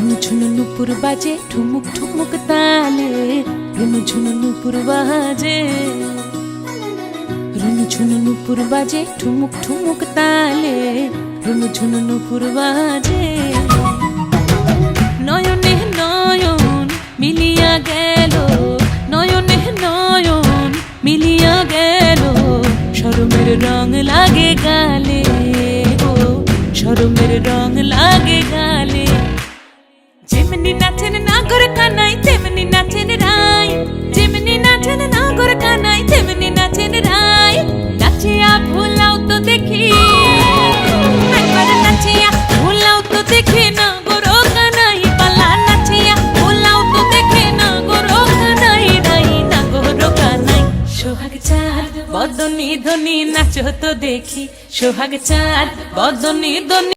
ঝুনু নুপুর বাজে ঠুমুক ঠুমুক তালে, রুনু ঝুনু নুপুর বাজে, রুনু ঝুনু নুপুর বাজে ঠুমুক ঠুমুক তালে, রুনু ঝুনু নুপুর বাজে। নয়নে নয়ন মিলিয়া গেল, নয়নে নয়ন মিলিয়া গেল, শরমের রং লাগে গালে, ও শরমের রং লাগে গালে। যেমনি নাচেন নাগর কানাই তেমনি নাচেন রাই, যেমনি নাচেন নাগর কানাই তেমনি নাচেন রাই। নাচিয়া ভুলাও তো দেখি, একবার নাচিয়া ভুলাও তো দেখি নাগর কানাই পালা, নাচিয়া ভুলাও তো দেখি নাগর কানাই রাই, নাগর কানাই। সোহাগ চাঁদ বদনি ধনি নাচো তো দেখি, সোহাগ চাঁদ বদনি ধনি।